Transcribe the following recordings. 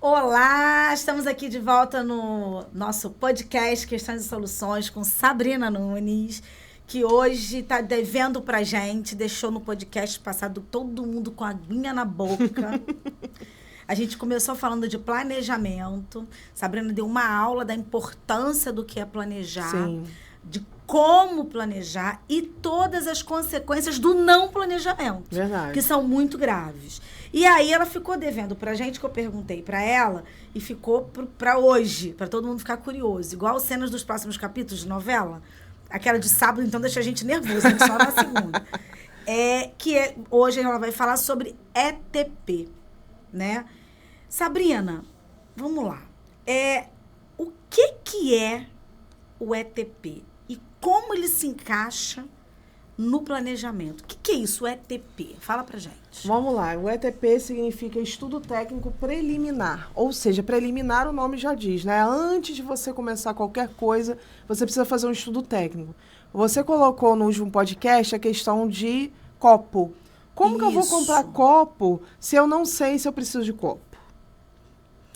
Olá, estamos aqui de volta no nosso podcast Questões e Soluções com Sabrina Nunes, que hoje está devendo pra gente, deixou no podcast passado todo mundo com a aguinha na boca. A gente começou falando de planejamento. Sabrina deu uma aula da importância do que é planejar, Sim. de como planejar e todas as consequências do não planejamento, Verdade. que são muito graves. E aí ela ficou devendo pra gente, que eu perguntei pra ela, e ficou pra hoje, pra todo mundo ficar curioso. Igual cenas dos próximos capítulos de novela. Aquela de sábado, então, deixa a gente nervoso, né? Só na segunda. Hoje ela vai falar sobre ETP, né? Sabrina, vamos lá. O que é o ETP? E como ele se encaixa no planejamento? O que é isso, o ETP? Fala pra gente. Vamos lá. O ETP significa Estudo Técnico Preliminar. Ou seja, preliminar o nome já diz, né? Antes de você começar qualquer coisa, você precisa fazer um estudo técnico. Você colocou no último podcast a questão de copo. Como que eu vou comprar copo se eu não sei se eu preciso de copo?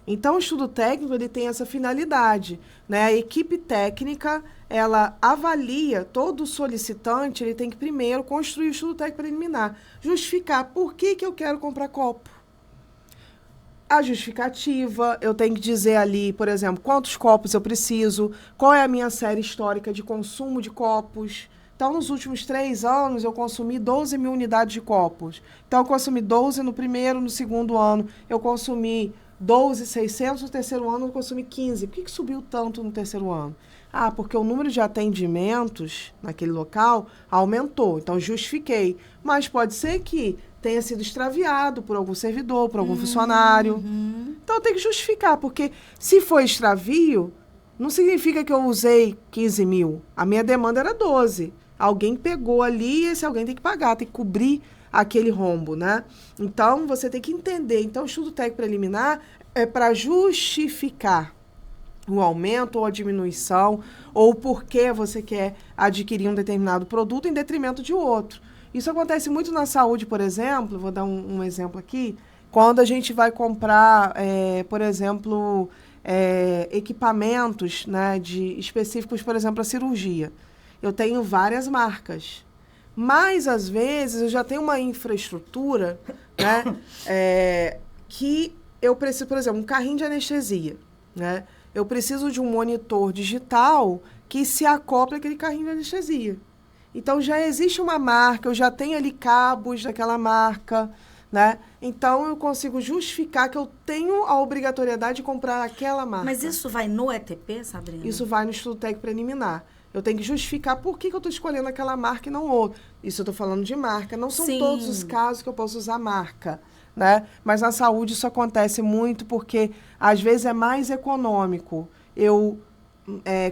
Então, o estudo técnico ele tem essa finalidade, né? A equipe técnica, ela avalia todo solicitante, ele tem que primeiro construir o estudo técnico preliminar, justificar por que eu quero comprar copo. A justificativa, eu tenho que dizer ali, por exemplo, quantos copos eu preciso, qual é a minha série histórica de consumo de copos. Então, nos últimos 3 anos, eu consumi 12 mil unidades de copos. Então, eu consumi 12 no primeiro, no segundo ano, eu consumi 12.600, no terceiro ano eu consumi 15. Por que subiu tanto no terceiro ano? Ah, porque o número de atendimentos naquele local aumentou, então justifiquei. Mas pode ser que tenha sido extraviado por algum servidor, por algum funcionário. Então tem que justificar, porque se foi extravio, não significa que eu usei 15 mil. A minha demanda era 12. Alguém pegou ali e esse alguém tem que pagar, tem que cobrir aquele rombo, né? Então, você tem que entender. Então, o estudo técnico preliminar é para justificar o aumento ou a diminuição, ou o porquê você quer adquirir um determinado produto em detrimento de outro. Isso acontece muito na saúde, por exemplo, vou dar um exemplo aqui, quando a gente vai comprar, por exemplo, equipamentos, né, específicos, por exemplo, a cirurgia. Eu tenho várias marcas. Mas, às vezes, eu já tenho uma infraestrutura, né, que eu preciso, por exemplo, um carrinho de anestesia, né? Eu preciso de um monitor digital que se acople àquele carrinho de anestesia. Então, já existe uma marca, eu já tenho ali cabos daquela marca, né? Então, eu consigo justificar que eu tenho a obrigatoriedade de comprar aquela marca. Mas isso vai no ETP, Sabrina? Isso vai no estudo técnico preliminar. Eu tenho que justificar por que eu estou escolhendo aquela marca e não outra. Isso eu estou falando de marca. Não são todos os casos que eu posso usar marca, né? Mas na saúde isso acontece muito porque, às vezes, é mais econômico eu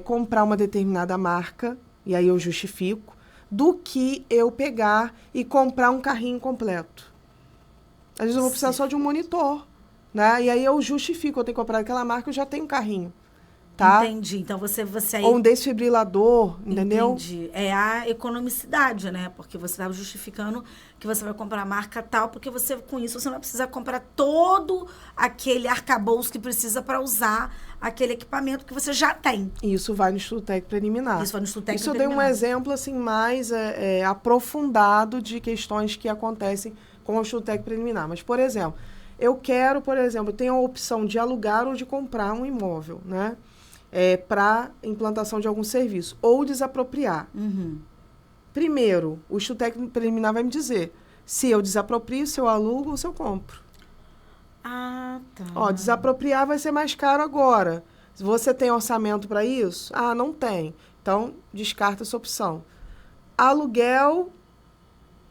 comprar uma determinada marca, e aí eu justifico, do que eu pegar e comprar um carrinho completo. Às vezes eu vou precisar só de um monitor, né? E aí eu justifico, eu tenho que comprar aquela marca, eu já tenho um carrinho. Tá? Entendi. Então, você aí... Ou um desfibrilador, entendeu? Entendi. É a economicidade, né? Porque você está justificando que você vai comprar a marca tal, porque você, com isso, você não vai precisar comprar todo aquele arcabouço que precisa para usar aquele equipamento que você já tem. Isso vai no estudo técnico preliminar. Isso vai no estudo técnico preliminar. Isso eu preliminar. dei um exemplo, assim, mais aprofundado de questões que acontecem com o estudo técnico preliminar. Mas, por exemplo, eu tenho a opção de alugar ou de comprar um imóvel, né? Para implantação de algum serviço, ou desapropriar. Primeiro, o estudo técnico preliminar vai me dizer se eu desaproprio, se eu alugo ou se eu compro. Ah, tá. Ó, desapropriar vai ser mais caro agora. Você tem orçamento para isso? Ah, não tem. Então, descarta essa opção. Aluguel,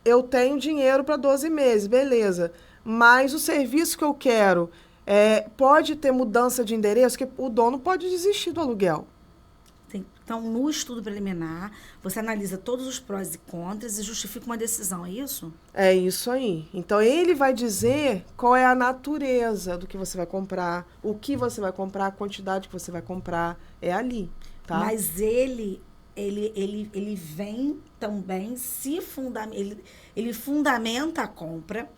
eu tenho dinheiro para 12 meses, beleza. Mas o serviço que eu quero... pode ter mudança de endereço, que o dono pode desistir do aluguel. Então, no estudo preliminar, você analisa todos os prós e contras e justifica uma decisão, é isso? É isso aí. Então, ele vai dizer qual é a natureza do que você vai comprar, o que você vai comprar, a quantidade que você vai comprar. É ali, tá? Mas ele vem também, ele fundamenta a compra,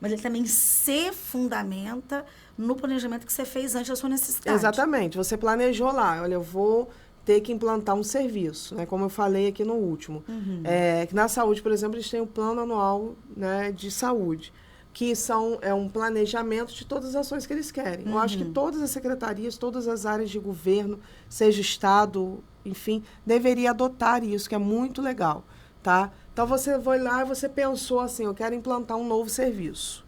mas ele também se fundamenta no planejamento que você fez antes da sua necessidade. Exatamente. Você planejou lá, olha, eu vou ter que implantar um serviço, né? Como eu falei aqui no último. Que na saúde, por exemplo, eles têm o plano anual, né, de saúde, que é um planejamento de todas as ações que eles querem. Eu acho que todas as secretarias, todas as áreas de governo, seja Estado, enfim, deveria adotar isso, que é muito legal, tá? Então, você foi lá e você pensou assim, eu quero implantar um novo serviço.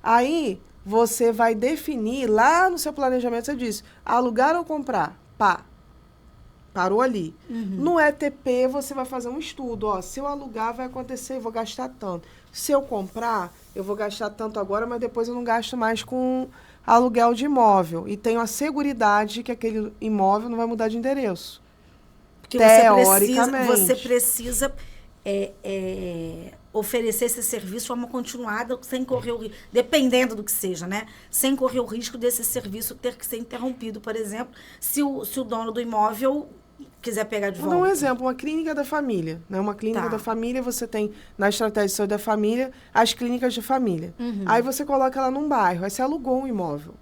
Aí, você vai definir, lá no seu planejamento, você diz, alugar ou comprar? Pá. Parou ali. No ETP, você vai fazer um estudo. Ó, se eu alugar, vai acontecer, eu vou gastar tanto. Se eu comprar, eu vou gastar tanto agora, mas depois eu não gasto mais com aluguel de imóvel. E tenho a seguridade que aquele imóvel não vai mudar de endereço. Porque teoricamente. Você precisa oferecer esse serviço de forma continuada, sem correr o risco, dependendo do que seja, né? Sem correr o risco desse serviço ter que ser interrompido, por exemplo, se o dono do imóvel quiser pegar de volta. Vou dar um exemplo, uma clínica da família. Né? Uma clínica da família, você tem, na estratégia de saúde da família, as clínicas de família. Aí você coloca ela num bairro, aí você alugou um imóvel.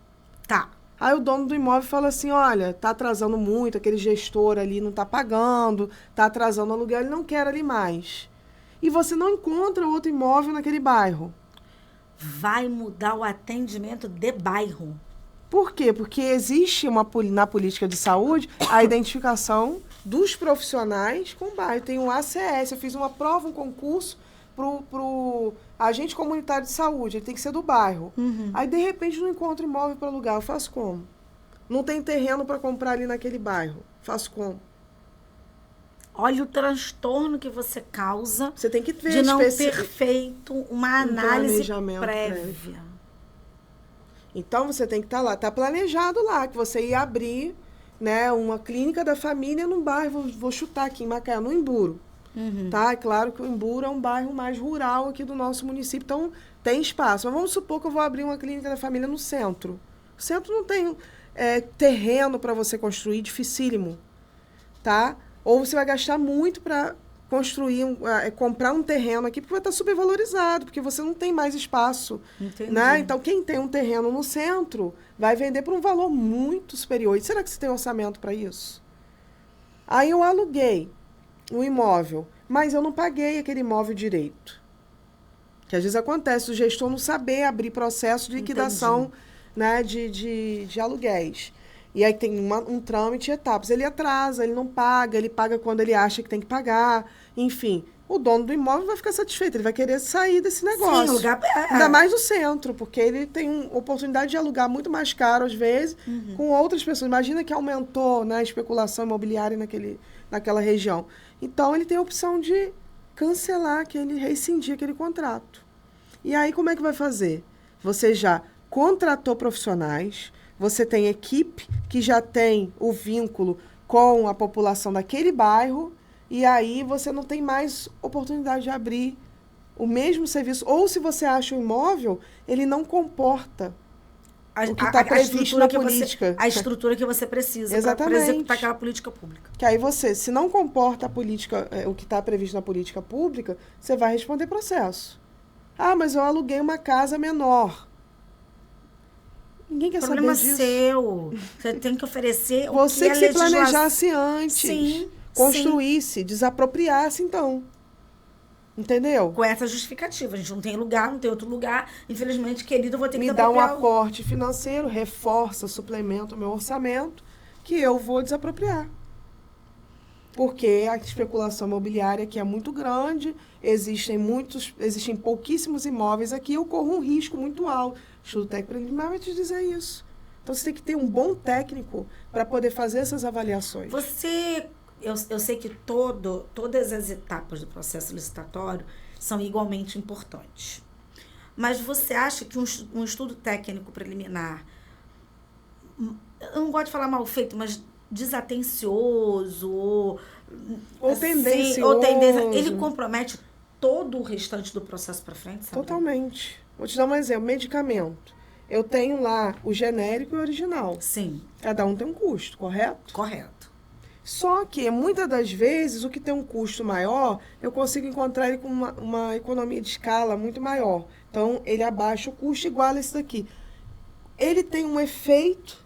Tá. Aí o dono do imóvel fala assim, olha, tá atrasando muito, aquele gestor ali não tá pagando, tá atrasando o aluguel, ele não quer ali mais. E você não encontra outro imóvel naquele bairro. Vai mudar o atendimento de bairro. Por quê? Porque existe na política de saúde a identificação dos profissionais com o bairro. Tem um ACS, eu fiz uma prova, um concurso pro agente comunitário de saúde, ele tem que ser do bairro. Aí, de repente, não encontro imóvel para alugar, eu faço como? Não tem terreno para comprar ali naquele bairro, faço como? Olha o transtorno que você causa. Você tem que ver de não ter feito uma análise prévia. Então, você tem que estar lá. Está planejado lá, que você ia abrir, né, uma clínica da família num bairro, vou chutar aqui em Macaé, no Imburo. Tá? É claro que o Imburo é um bairro mais rural aqui do nosso município, então tem espaço. Mas vamos supor que eu vou abrir uma clínica da família no centro. O centro não tem terreno para você construir, dificílimo. Tá? Ou você vai gastar muito para construir, comprar um terreno aqui, porque vai estar supervalorizado, porque você não tem mais espaço. Entendi. Né? Então, quem tem um terreno no centro vai vender por um valor muito superior. E será que você tem orçamento para isso? Aí eu aluguei um imóvel, mas eu não paguei aquele imóvel direito. Que às vezes acontece, o gestor não saber abrir processo de liquidação, né, de aluguéis. E aí tem um trâmite de etapas. Ele atrasa, ele não paga, ele paga quando ele acha que tem que pagar. Enfim, o dono do imóvel vai ficar satisfeito, ele vai querer sair desse negócio. Sim, lugar... Ainda mais no centro, porque ele tem oportunidade de alugar muito mais caro, às vezes, com outras pessoas. Imagina que aumentou, né, a especulação imobiliária naquela região. Então, ele tem a opção de cancelar rescindir aquele contrato. E aí, como é que vai fazer? Você já contratou profissionais, você tem equipe que já tem o vínculo com a população daquele bairro, e aí você não tem mais oportunidade de abrir o mesmo serviço. Ou se você acha o imóvel, ele não comporta o que está previsto na política. A estrutura que você precisa para executar aquela política pública. Que aí você, se não comporta a política, o que está previsto na política pública, você vai responder processo. Ah, mas eu aluguei uma casa menor. Ninguém quer saber disso. Problema seu. Você tem que oferecer o você que se planejasse antes. Sim. Construísse, desapropriasse, então. Entendeu? Com essa justificativa. A gente não tem lugar, não tem outro lugar. Infelizmente, querido, eu vou ter que me dá um aporte financeiro, reforça, suplementa o meu orçamento, que eu vou desapropriar. Porque a especulação imobiliária aqui é muito grande, existem pouquíssimos imóveis aqui, eu corro um risco muito alto. O estudo técnico preliminar vai te dizer isso. Então, você tem que ter um bom técnico para poder fazer essas avaliações. Eu sei que todas as etapas do processo licitatório são igualmente importantes. Mas você acha que um estudo técnico preliminar, eu não gosto de falar mal feito, mas desatencioso ou tendencioso, ele compromete todo o restante do processo para frente, sabe? Totalmente. Vou te dar um exemplo. Medicamento. Eu tenho lá o genérico e o original. Sim. Cada um tem um custo, correto? Correto. Só que, muitas das vezes, o que tem um custo maior, eu consigo encontrar ele com uma economia de escala muito maior. Então, ele abaixa o custo igual a esse daqui. Ele tem um efeito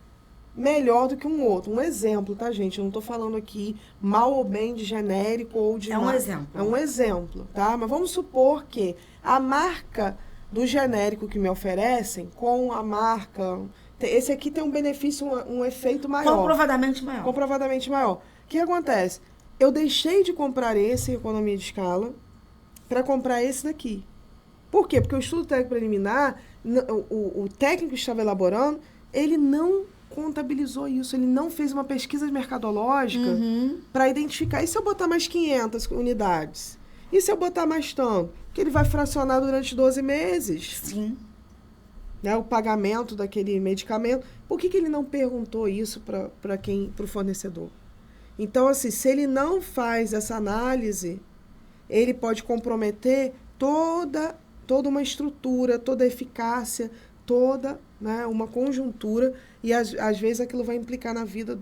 melhor do que um outro. Um exemplo, tá, gente? Eu não estou falando aqui mal ou bem de genérico ou de... É um exemplo. É um exemplo, tá? Mas vamos supor que a marca do genérico que me oferecem com a marca... Esse aqui tem um benefício, um efeito maior. Comprovadamente maior. Comprovadamente maior. O que acontece? Eu deixei de comprar esse em economia de escala para comprar esse daqui. Por quê? Porque o estudo técnico preliminar, o técnico que estava elaborando, ele não contabilizou isso, ele não fez uma pesquisa mercadológica para identificar. E se eu botar mais 500 unidades? E se eu botar mais tanto? Que ele vai fracionar durante 12 meses. Sim. Né, o pagamento daquele medicamento. Por que ele não perguntou isso para o fornecedor? Então, assim, se ele não faz essa análise, ele pode comprometer toda uma estrutura, toda a eficácia, toda, né, uma conjuntura, e às vezes aquilo vai implicar na vida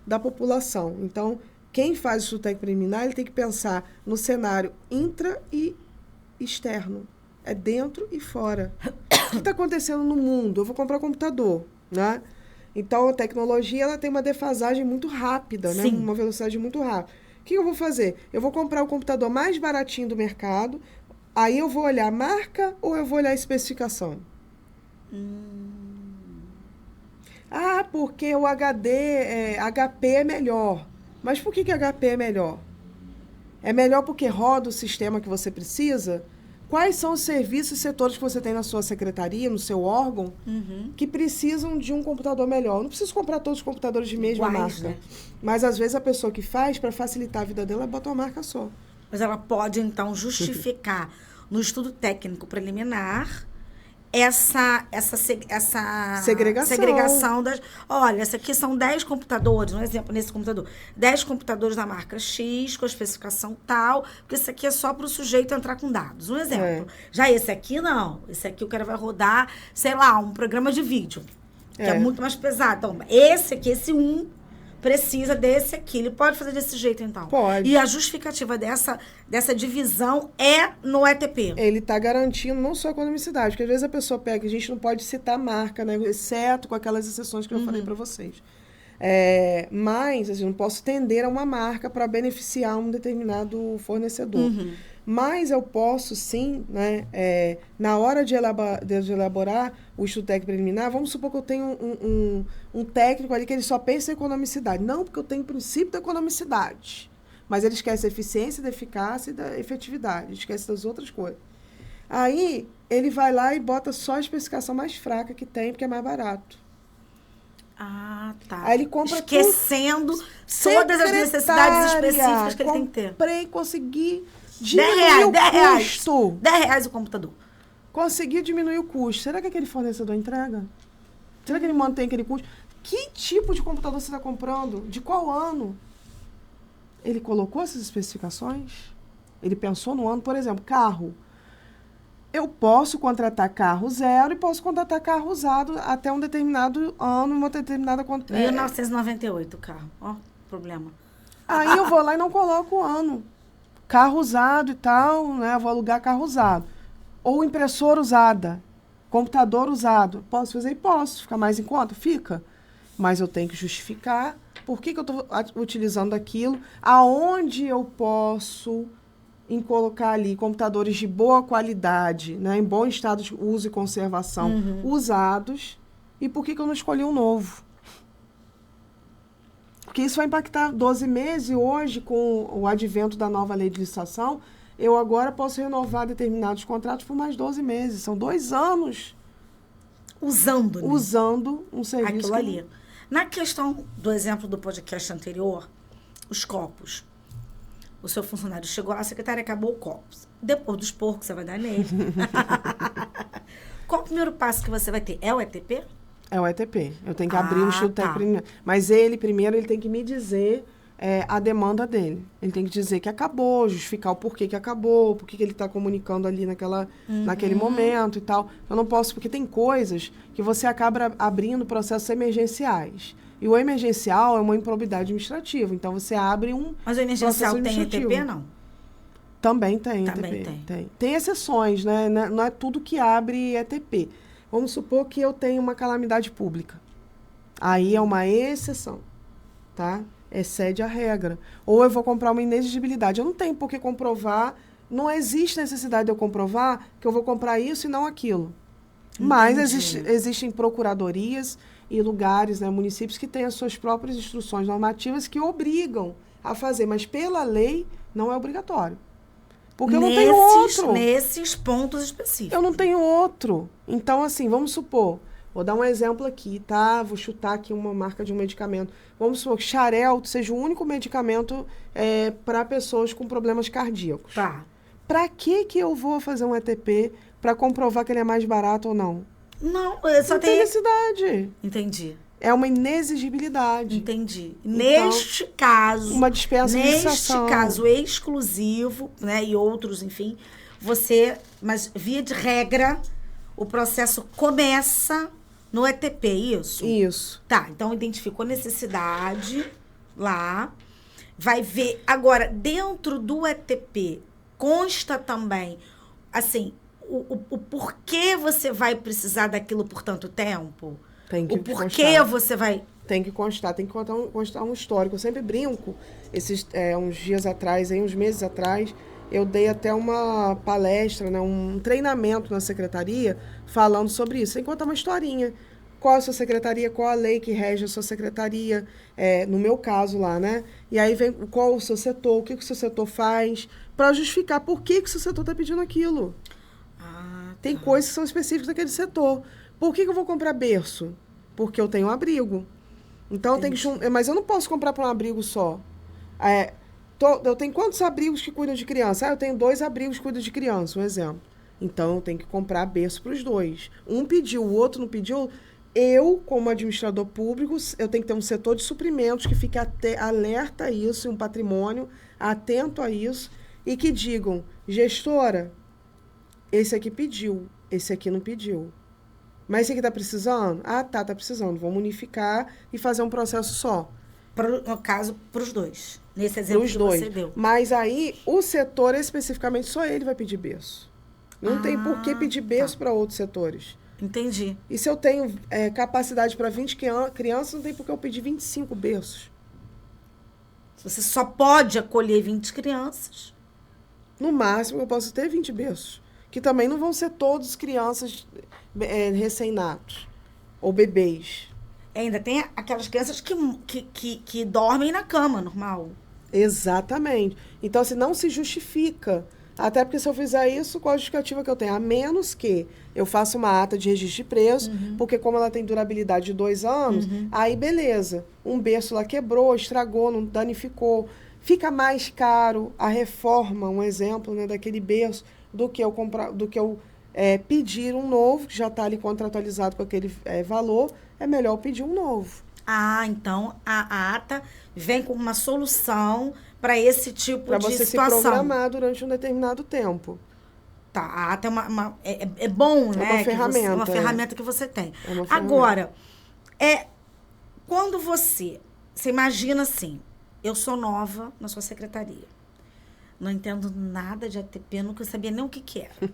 da população. Então, quem faz o estudo técnico preliminar, ele tem que pensar no cenário intra e externo. É dentro e fora. O que está acontecendo no mundo? Eu vou comprar um computador, né? Então, a tecnologia ela tem uma defasagem muito rápida, né? Uma velocidade muito rápida. O que eu vou fazer? Eu vou comprar o computador mais baratinho do mercado, aí eu vou olhar a marca ou eu vou olhar a especificação? Ah, porque o HP é melhor. Mas por que HP é melhor? É melhor porque roda o sistema que você precisa? Quais são os serviços e setores que você tem na sua secretaria, no seu órgão, que precisam de um computador melhor? Eu não preciso comprar todos os computadores de mesma marca. Né? Mas, às vezes, a pessoa que faz, para facilitar a vida dela, bota uma marca só. Mas ela pode, então, justificar no estudo técnico preliminar essa segregação das... Olha, essa aqui são 10 computadores, um exemplo nesse computador. 10 computadores da marca X, com a especificação tal, porque esse aqui é só para o sujeito entrar com dados. Um exemplo. Já esse aqui, não. Esse aqui o cara vai rodar, sei lá, um programa de vídeo, que é muito mais pesado. Então, esse aqui, esse precisa desse aqui. Ele pode fazer desse jeito, então? Pode. E a justificativa dessa divisão é no ETP. Ele está garantindo não só a economicidade, porque às vezes a pessoa pega, a gente não pode citar marca, né? Exceto com aquelas exceções que eu falei para vocês. Mas, assim, não posso tender a uma marca para beneficiar um determinado fornecedor. Mas eu posso, sim, né, na hora de elaborar o estudo técnico preliminar, vamos supor que eu tenho um técnico ali que ele só pensa em economicidade. Não, porque eu tenho o princípio da economicidade. Mas ele esquece a eficiência, da eficácia e da efetividade. Ele esquece das outras coisas. Aí, ele vai lá e bota só a especificação mais fraca que tem, porque é mais barato. Ah, tá. Aí ele compra esquecendo todas as necessidades específicas que ele tem que ter. Consegui diminuir o custo. R$10 o computador. Conseguiu diminuir o custo. Será que aquele fornecedor entrega? Será que ele mantém aquele custo? Que tipo de computador você está comprando? De qual ano? Ele colocou essas especificações? Ele pensou no ano, por exemplo, carro. Eu posso contratar carro zero e posso contratar carro usado até um determinado ano, uma determinada... 1998 o carro. Ó, problema. Aí eu vou lá e não coloco o ano. Carro usado e tal, né? Eu vou alugar carro usado. Ou impressora usada. Computador usado. Posso fazer? Posso. Fica mais em conta? Fica. Mas eu tenho que justificar por que eu estou utilizando aquilo, aonde eu posso colocar ali computadores de boa qualidade, né, em bom estado de uso e conservação, usados, e por que eu não escolhi um novo? Porque isso vai impactar 12 meses, e hoje, com o advento da nova lei de licitação, eu agora posso renovar determinados contratos por mais 12 meses. São 2 anos usando, né? Usando um serviço. Aquilo ali. Na questão do exemplo do podcast anterior, os copos. O seu funcionário chegou lá, a secretária acabou o copo. Depois dos porcos, você vai dar nele. Qual o primeiro passo que você vai ter? É o ETP? É o ETP. Eu tenho que abrir o estudo técnico. Mas primeiro, ele tem que me dizer a demanda dele. Ele tem que dizer que acabou, justificar o porquê que acabou, por que ele está comunicando ali naquele momento e tal. Eu não posso, porque tem coisas que você acaba abrindo processos emergenciais. E o emergencial é uma improbidade administrativa. Então, você abre um Mas o emergencial processo tem administrativo. ETP, não? Também tem Também ETP. Tem exceções, né? Não é tudo que abre ETP. Vamos supor que eu tenho uma calamidade pública. Aí é uma exceção, tá? Excede a regra. Ou eu vou comprar uma inexigibilidade. Eu não tenho por que comprovar, não existe necessidade de eu comprovar que eu vou comprar isso e não aquilo. Mas existem procuradorias e lugares, né, municípios que têm as suas próprias instruções normativas que obrigam a fazer, mas pela lei não é obrigatório. Porque eu não tenho outro. Nesses pontos específicos. Eu não tenho outro. Então, assim, vamos supor, vou dar um exemplo aqui, tá? Vou chutar aqui uma marca de um medicamento. Vamos supor que Xarelto seja o único medicamento para pessoas com problemas cardíacos. Tá. Para que eu vou fazer um ETP para comprovar que ele é mais barato ou não? Não, só não tem necessidade. Entendi. É uma inexigibilidade. Entendi. Então, neste caso, uma dispensa de licitação. Neste caso exclusivo, né, e outros, enfim, mas via de regra, o processo começa no ETP, isso? Isso. Tá, então identificou necessidade lá, vai ver. Agora, dentro do ETP, consta também, assim, o porquê você vai precisar daquilo por tanto tempo? Tem que o porquê constar. você vai... Tem que constar, tem que constar um histórico. Eu sempre brinco, uns dias atrás, uns meses atrás, eu dei até uma palestra, né, um treinamento na secretaria falando sobre isso. Tem que contar uma historinha. Qual é a sua secretaria, qual a lei que rege a sua secretaria, no meu caso lá, né? E aí vem qual o seu setor, o que o seu setor faz, para justificar por que o seu setor está pedindo aquilo. Tem coisas que são específicas daquele setor. Por que eu vou comprar berço? Porque eu tenho um abrigo. Então, eu tenho que... Mas eu não posso comprar para um abrigo só. Eu tenho quantos abrigos que cuidam de criança? Eu tenho 2 abrigos que cuidam de criança, um exemplo. Então, eu tenho que comprar berço para os 2. Um pediu, o outro não pediu. Eu, como administrador público, eu tenho que ter um setor de suprimentos que fique alerta a isso, um patrimônio, atento a isso, e que digam, gestora, esse aqui pediu, esse aqui não pediu. Mas esse aqui está precisando? Tá precisando. Vamos unificar e fazer um processo só. No caso, para os 2. Nesse exemplo que você deu. Mas aí, o setor, especificamente, só ele vai pedir berço. Não tem por que pedir berço para outros setores. Entendi. E se eu tenho capacidade para 20 crianças, não tem por que eu pedir 25 berços. Você só pode acolher 20 crianças. No máximo, eu posso ter 20 berços. Que também não vão ser todos crianças recém-natos ou bebês. Ainda tem aquelas crianças que dormem na cama, normal. Exatamente. Então, assim, não se justifica. Até porque se eu fizer isso, qual a justificativa que eu tenho? A menos que eu faça uma ata de registro de preço, porque como ela tem durabilidade de 2 anos, aí beleza. Um berço lá quebrou, estragou, não danificou. Fica mais caro a reforma, um exemplo, né, daquele berço, do que eu pedir um novo, que já está ali contratualizado com aquele valor, é melhor pedir um novo. Então a ata vem com uma solução para esse tipo de situação. Para você se programar durante um determinado tempo. Tá, a ata é bom, né? É uma ferramenta. Uma ferramenta que você tem. Agora, quando você imagina assim, eu sou nova na sua secretaria. Não entendo nada de ATP, nunca sabia nem o que era.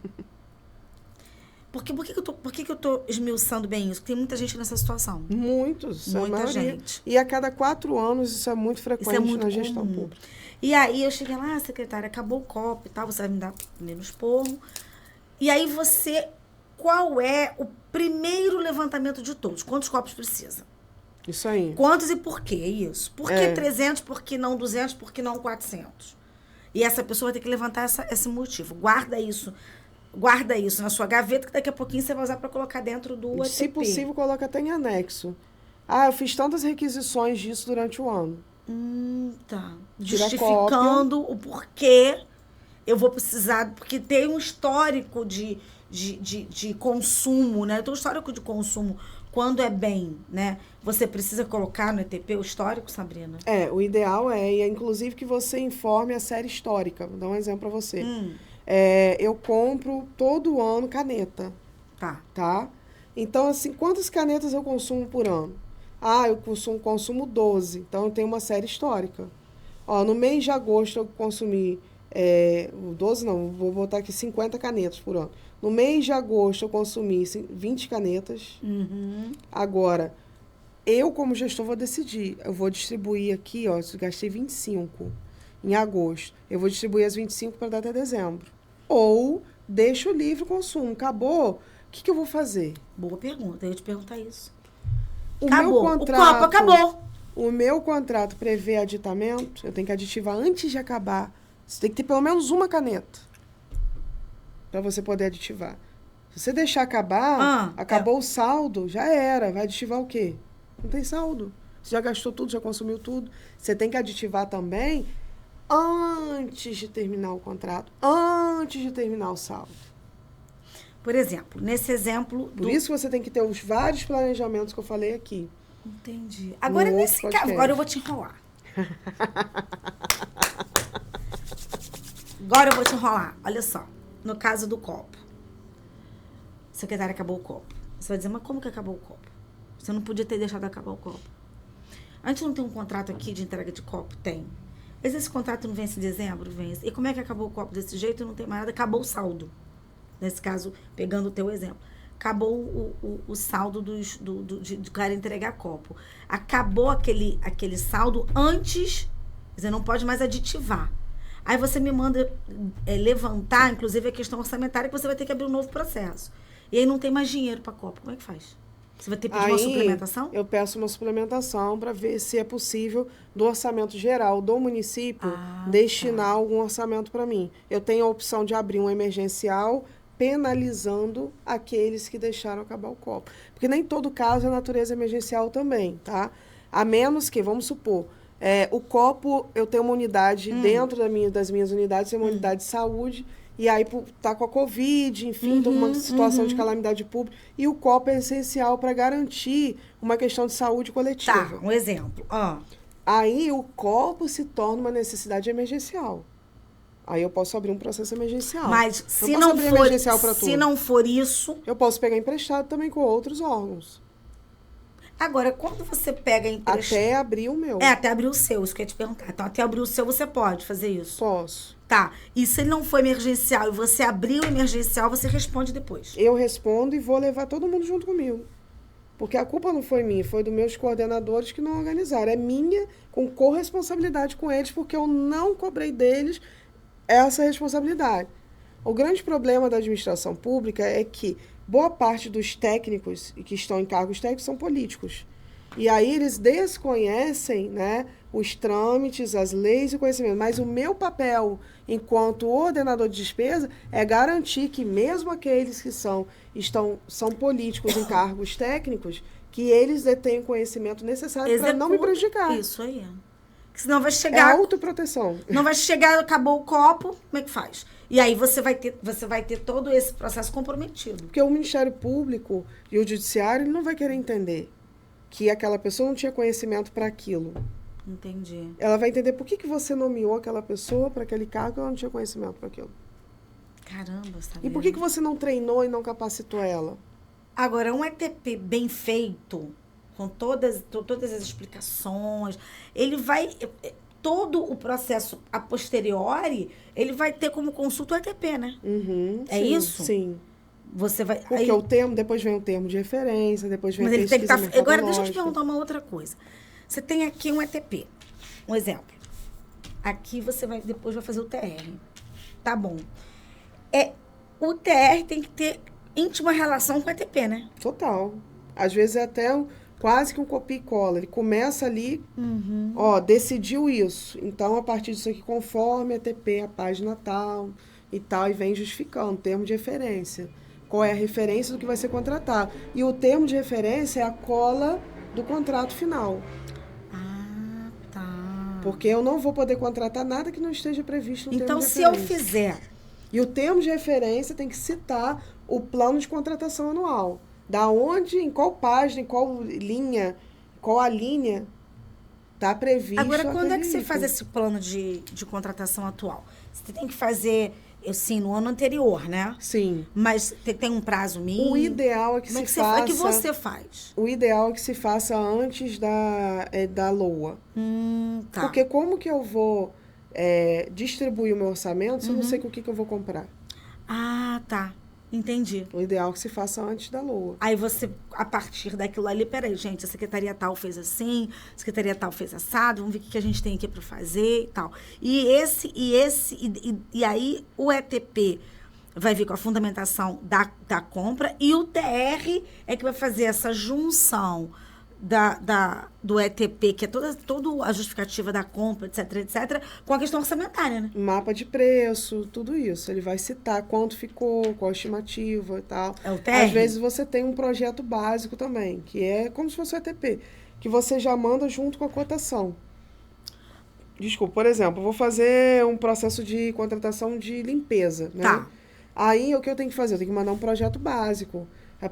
Por que eu tô esmiuçando bem isso? Porque tem muita gente nessa situação. Muita gente. E a cada 4 anos isso é muito frequente na gestão pública. E aí eu cheguei lá, secretária, acabou o copo e tal, você vai me dar menos porro. E aí qual é o primeiro levantamento de todos? Quantos copos precisa? Isso aí. Quantos e por quê? Isso. Por que 300, por que não 200, por que não 400? E essa pessoa vai ter que levantar esse motivo. Guarda isso na sua gaveta, que daqui a pouquinho você vai usar para colocar dentro do ATP. Se possível, coloca até em anexo. Eu fiz tantas requisições disso durante o ano. Tá. Justificando o porquê eu vou precisar, porque tem um histórico de consumo, né? Tem um histórico de consumo. Quando é bem, né? Você precisa colocar no ETP o histórico, Sabrina? O ideal inclusive que você informe a série histórica. Vou dar um exemplo para você. Eu compro todo ano caneta. Tá. Então, assim, quantas canetas eu consumo por ano? eu consumo 12, então eu tenho uma série histórica. Ó, no mês de agosto eu consumi 12 não, vou botar aqui 50 canetas por ano. No mês de agosto eu consumi 20 canetas. Agora, eu como gestor vou decidir. Eu vou distribuir aqui, ó, eu gastei 25 em agosto. Eu vou distribuir as 25 para dar até dezembro. Ou deixo livre o consumo. Acabou, o que eu vou fazer? Boa pergunta, eu ia te perguntar isso. Acabou. O copo acabou. O meu contrato prevê aditamento, eu tenho que aditivar antes de acabar. Você tem que ter pelo menos uma caneta para você poder aditivar. Se você deixar acabar, acabou o saldo, já era. Vai aditivar o quê? Não tem saldo. Você já gastou tudo, já consumiu tudo. Você tem que aditivar também antes de terminar o contrato, antes de terminar o saldo. Por exemplo, nesse exemplo... Por isso você tem que ter os vários planejamentos que eu falei aqui. Entendi. Agora, nesse caso, agora eu vou te enrolar. Agora eu vou te enrolar. Olha só. No caso do copo. Secretária, acabou o copo. Você vai dizer, mas como que acabou o copo? Você não podia ter deixado acabar o copo. A gente não tem um contrato aqui de entrega de copo? Tem. Mas esse contrato não vence em dezembro? Vence. E como é que acabou o copo desse jeito? Não tem mais nada. Acabou o saldo. Nesse caso, pegando o teu exemplo. Acabou o saldo de cara entregar copo. Acabou aquele saldo antes, você não pode mais aditivar. Aí você me manda levantar, inclusive, a questão orçamentária, que você vai ter que abrir um novo processo. E aí não tem mais dinheiro para copo. Como é que faz? Você vai ter que pedir uma suplementação? Eu peço uma suplementação para ver se é possível, do orçamento geral do município, destinar algum orçamento para mim. Eu tenho a opção de abrir um emergencial, penalizando aqueles que deixaram acabar o copo. Porque nem todo caso é natureza emergencial também, tá? A menos que, vamos supor, o copo, eu tenho uma unidade dentro das minhas unidades, tem uma unidade de saúde, e aí tá com a Covid, enfim, tá uma situação de calamidade pública, e o copo é essencial para garantir uma questão de saúde coletiva. Tá, um exemplo. Aí o copo se torna uma necessidade emergencial. Aí eu posso abrir um processo emergencial. Mas se não for isso... Eu posso pegar emprestado também com outros órgãos. Agora, quando você pega emprestado... Até abrir o meu. Até abrir o seu, isso que eu ia te perguntar. Então, até abrir o seu, você pode fazer isso? Posso. Tá. E se ele não for emergencial e você abrir o emergencial, você responde depois? Eu respondo e vou levar todo mundo junto comigo. Porque a culpa não foi minha, foi dos meus coordenadores que não organizaram. É minha, com corresponsabilidade com eles, porque eu não cobrei deles essa responsabilidade. O grande problema da administração pública é que boa parte dos técnicos que estão em cargos técnicos são políticos. E aí eles desconhecem, né, os trâmites, as leis e o conhecimento. Mas o meu papel, enquanto ordenador de despesa, é garantir que mesmo aqueles que são políticos em cargos técnicos, que eles detêm o conhecimento necessário para não me prejudicar. Isso aí. Senão vai chegar... É autoproteção. Não vai chegar, acabou o copo, como é que faz? E aí você vai ter todo esse processo comprometido. Porque o Ministério Público e o Judiciário ele não vai querer entender que aquela pessoa não tinha conhecimento para aquilo. Entendi. Ela vai entender por que você nomeou aquela pessoa para aquele cargo e ela não tinha conhecimento para aquilo. Caramba, sabe? E por que você não treinou e não capacitou ela? Agora, um ETP bem feito... com todas as explicações, ele vai... Todo o processo a posteriori, ele vai ter como consulta o ETP, né? É sim, isso? Sim. Você vai... Porque o termo, depois vem o termo de referência, depois vem a pesquisa metodológica. Agora, deixa eu te perguntar uma outra coisa. Você tem aqui um ETP, um exemplo. Aqui você depois vai fazer o TR. Tá bom. O TR tem que ter íntima relação com o ETP, né? Total. Às vezes é até quase que um copia e cola. Ele começa ali, decidiu isso. Então, a partir disso aqui, conforme ETP, a página tal e tal, e vem justificando, termo de referência. Qual é a referência do que vai ser contratado. E o termo de referência é a cola do contrato final. Ah, tá. Porque eu não vou poder contratar nada que não esteja previsto no termo de referência. Então, se eu fizer... E o termo de referência tem que citar o plano de contratação anual. Da onde, em qual página, em qual linha, qual a linha está previsto. Agora, quando é que você faz esse plano de contratação atual? Você tem que fazer Sim, no ano anterior, né? Sim. Mas tem um prazo mínimo? O ideal é que Como se é faça... que você faz? O ideal é que se faça antes da LOA. Tá. Porque como que eu vou distribuir o meu orçamento se eu não sei com o que eu vou comprar? Ah, tá. Entendi. O ideal é que se faça antes da LOA. Aí você, a partir daquilo ali, peraí, gente, a secretaria tal fez assim, a secretaria tal fez assado, vamos ver o que a gente tem aqui para fazer e tal. E aí o ETP vai vir com a fundamentação da compra e o TR é que vai fazer essa junção do ETP, que é toda a justificativa da compra, etc., com a questão orçamentária, né? Mapa de preço, tudo isso. Ele vai citar quanto ficou, qual a estimativa e tal. É o TR? Às vezes você tem um projeto básico também, que é como se fosse o ETP, que você já manda junto com a cotação. Desculpa, por exemplo, eu vou fazer um processo de contratação de limpeza, né? Tá. Aí, o que eu tenho que fazer? Eu tenho que mandar um projeto básico.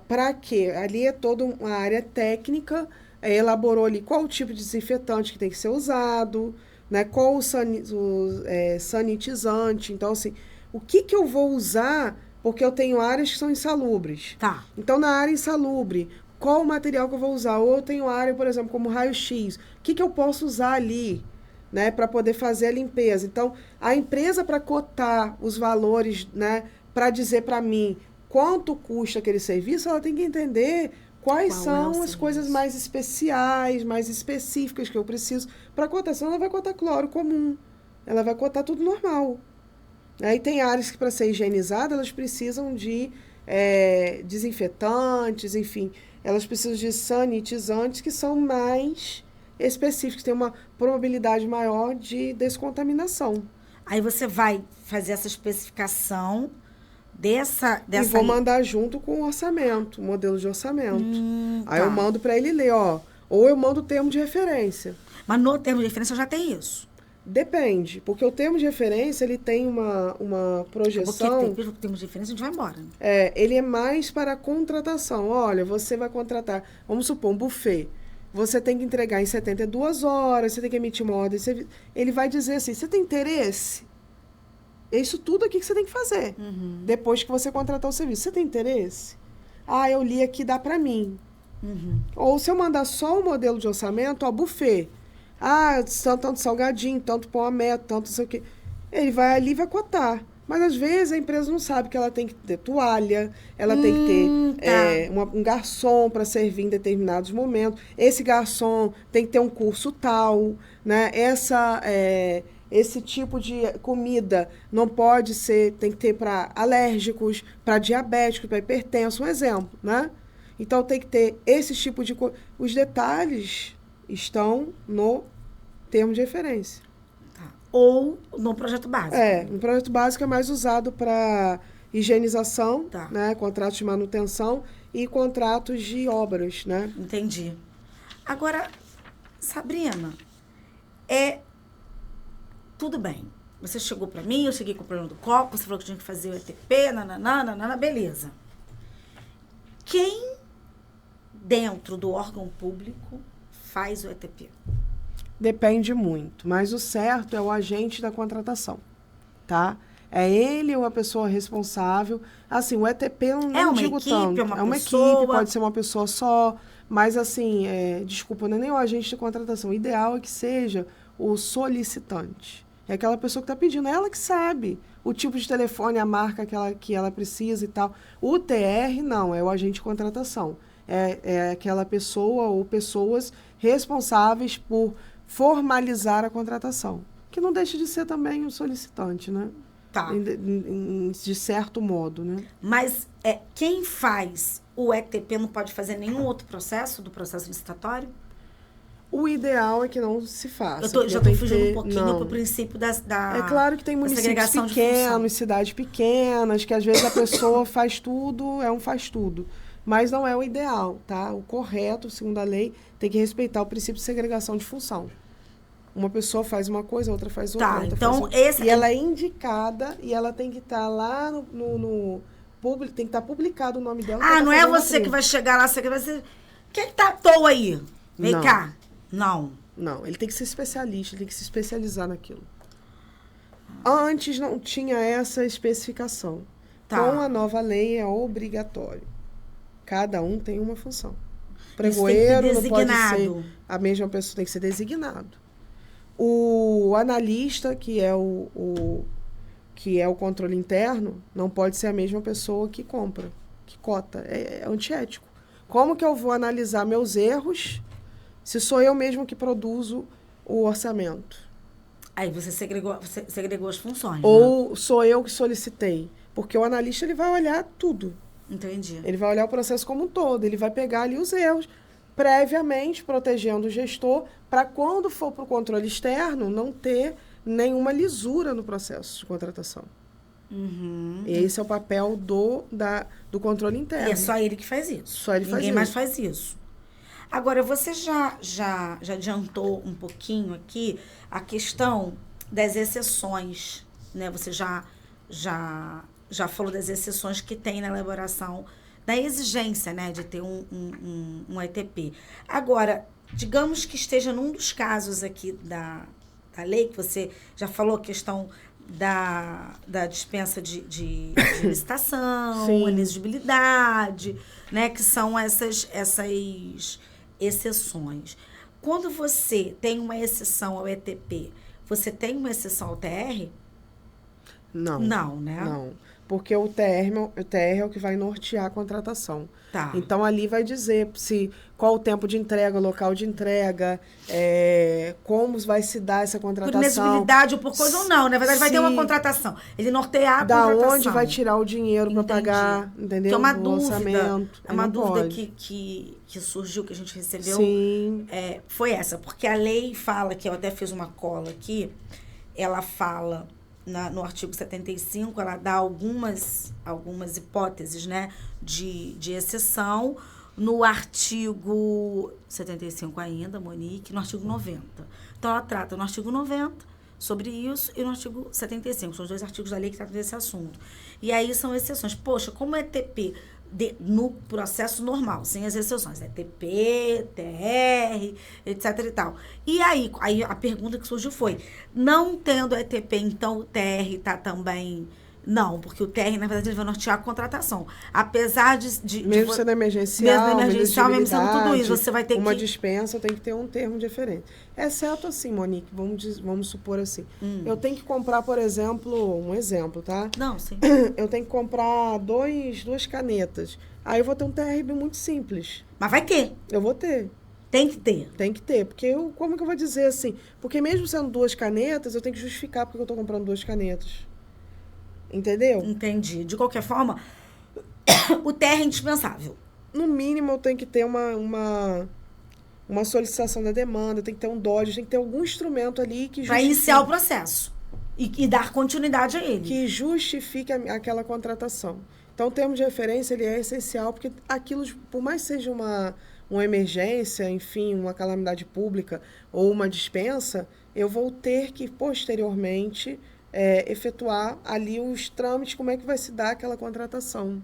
Para quê? Ali é toda uma área técnica, elaborou ali qual o tipo de desinfetante que tem que ser usado, né? Qual o sanitizante. Então, assim, o que eu vou usar? Porque eu tenho áreas que são insalubres. Tá. Então, na área insalubre, qual o material que eu vou usar? Ou eu tenho área, por exemplo, como raio-x. O que eu posso usar ali? Né, para poder fazer a limpeza. Então, a empresa, para cotar os valores, né, para dizer para mim quanto custa aquele serviço, ela tem que entender quais são as coisas mais especiais, mais específicas que eu preciso. Para cotação, ela vai cotar cloro comum. Ela vai cotar tudo normal. Aí tem áreas que, para ser higienizada, elas precisam de desinfetantes, enfim. Elas precisam de sanitizantes que são mais específicos, tem uma probabilidade maior de descontaminação. Aí você vai fazer essa especificação dessa e vou mandar junto com o orçamento, o modelo de orçamento. Aí eu mando para ele ler, ou eu mando o termo de referência. Mas no termo de referência já tem isso? Depende, porque o termo de referência, ele tem uma projeção... Porque o termo de referência a gente vai embora. Né? Ele é mais para a contratação. Olha, você vai contratar, vamos supor, um buffet. Você tem que entregar em 72 horas, você tem que emitir uma ordem. Ele vai dizer assim, você tem interesse? É isso tudo aqui que você tem que fazer. Depois que você contratar o serviço. Você tem interesse? Ah, eu li aqui, dá para mim. Ou se eu mandar só o modelo de orçamento, buffet. Ah, tanto salgadinho, tanto pão a metro, tanto não sei o quê. Ele vai ali e vai cotar. Mas, às vezes, a empresa não sabe que ela tem que ter toalha, ela tem que ter um garçom para servir em determinados momentos. Esse garçom tem que ter um curso tal, né? Esse tipo de comida não pode ser, tem que ter para alérgicos, para diabéticos, para hipertenso, um exemplo, né? Então, tem que ter esse tipo de coisa. Os detalhes estão no termo de referência. Ou no projeto básico. Um projeto básico é mais usado para higienização, né? Contratos de manutenção e contratos de obras, né? Entendi. Agora, Sabrina, tudo bem. Você chegou para mim, eu cheguei com o problema do copo, você falou que tinha que fazer o ETP, beleza. Quem dentro do órgão público faz o ETP? Depende muito, mas o certo é o agente da contratação, tá? É ele ou a pessoa responsável. Assim, o ETP eu não digo tanto. É uma equipe, pode ser uma pessoa só, mas assim, desculpa, não é nem o agente de contratação. O ideal é que seja o solicitante. É aquela pessoa que está pedindo, é ela que sabe o tipo de telefone, a marca que ela precisa e tal. O TR, não, é o agente de contratação. É aquela pessoa ou pessoas responsáveis por formalizar a contratação, que não deixa de ser também um solicitante, né? Tá. De certo modo, né? Mas quem faz o ETP não pode fazer nenhum outro processo do processo licitatório? O ideal é que não se faça. Eu já estou fugindo um pouquinho para o princípio da É claro que tem municípios pequenos, cidades pequenas, que às vezes a pessoa faz tudo, faz tudo. Mas não é o ideal, tá? O correto, segundo a lei, tem que respeitar o princípio de segregação de função. Uma pessoa faz uma coisa, a outra faz outra. Tá, outra então faz e ela é indicada e ela tem que estar lá no público, tem que estar publicado o nome dela. Ah, não é você que vai chegar lá, você que vai ser... Quem tá à toa aí? Vem cá. Não. Não, ele tem que ser especialista, ele tem que se especializar naquilo. Antes não tinha essa especificação. Tá. Com a nova lei é obrigatório. Cada um tem uma função. Isso tem que ser Pregoeiro não pode ser designado. a mesma pessoa, tem que ser designado. O analista, que é o controle interno, não pode ser a mesma pessoa que compra, que cota. É antiético. Como que eu vou analisar meus erros se sou eu mesmo que produzo o orçamento? Aí você segregou as funções, né? Ou sou eu que solicitei? Porque o analista ele vai olhar tudo. Entendi. Ele vai olhar o processo como um todo. Ele vai pegar ali os erros, previamente protegendo o gestor, para quando for para o controle externo, não ter nenhuma lisura no processo de contratação. Uhum. Esse é o papel do controle interno. E é só ele que faz isso. Só ele faz Ninguém mais isso. faz isso. Agora, você já adiantou um pouquinho aqui a questão das exceções, né? Você já falou das exceções que tem na elaboração da exigência, né? De ter um ETP. Agora, digamos que esteja num dos casos aqui da lei, que você já falou a questão da dispensa de licitação, Sim. inexigibilidade, né? Que são essas exceções. Quando você tem uma exceção ao ETP, você tem uma exceção ao TR? Não. Não, né? Não. Porque o TR é o que vai nortear a contratação. Tá. Então, ali vai dizer qual o tempo de entrega, o local de entrega, como vai se dar essa Por contratação. inexigibilidade ou por coisa ou não. Na verdade, vai ter uma contratação. Ele nortear a Da contratação. onde vai tirar o dinheiro para pagar, entendeu? Que é uma O dúvida. orçamento. É uma Não dúvida pode. que surgiu, que a gente recebeu. Sim. Foi essa. Porque a lei fala, que eu até fiz uma cola aqui, ela fala... No artigo 75, ela dá algumas hipóteses, né, de exceção. No artigo 75 ainda, Monique, no artigo 90. Então, ela trata no artigo 90 sobre isso e no artigo 75. São os dois artigos da lei que tratam desse assunto. E aí são exceções. Poxa, como é ETP no processo normal, sem as exceções, ETP, TR, etc e tal. E aí a pergunta que surgiu foi, não tendo ETP, então o TR está também... Não, porque o TR, na verdade, ele vai nortear a contratação. Apesar mesmo sendo emergencial, mesmo sendo tudo isso, você vai ter uma dispensa tem que ter um termo diferente. Exceto assim, Monique, vamos supor assim. Eu tenho que comprar, por exemplo, um exemplo, tá? Não, sim. Eu tenho que comprar duas canetas. Aí eu vou ter um TRB muito simples. Mas vai ter. Eu vou ter. Tem que ter. Tem que ter. Porque como que eu vou dizer assim? Porque mesmo sendo duas canetas, eu tenho que justificar porque eu estou comprando duas canetas. Entendeu? Entendi. De qualquer forma, o TR é indispensável. No mínimo, eu tenho que ter uma solicitação da demanda, tem que ter um DOD, tem que ter algum instrumento ali que justifique... Para iniciar o processo. E dar continuidade a ele. Que justifique aquela contratação. Então, o termo de referência, ele é essencial, porque aquilo, por mais que seja uma emergência, enfim, uma calamidade pública ou uma dispensa, eu vou ter que, posteriormente... efetuar ali os trâmites, como é que vai se dar aquela contratação.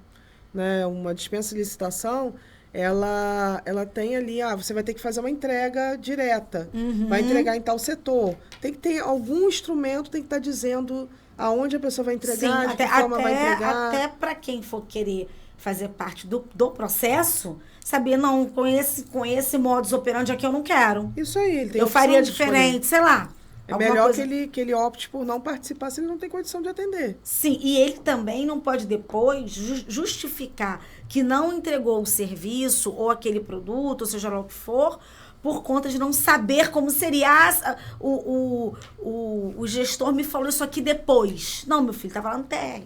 Né? Uma dispensa de licitação, ela tem ali, você vai ter que fazer uma entrega direta, vai entregar em tal setor. Tem que ter algum instrumento, tem que estar dizendo aonde a pessoa vai entregar, de que forma vai entregar. Até para quem for querer fazer parte do processo, saber, não, com esse modus operandi aqui eu não quero. Isso aí. Ele tem eu faria diferente, sei lá. É melhor que ele opte por não participar se ele não tem condição de atender. Sim, e ele também não pode depois justificar que não entregou o serviço ou aquele produto, ou seja lá o que for, por conta de não saber como seria. O gestor me falou isso aqui depois. Não, meu filho, estava lá no TR.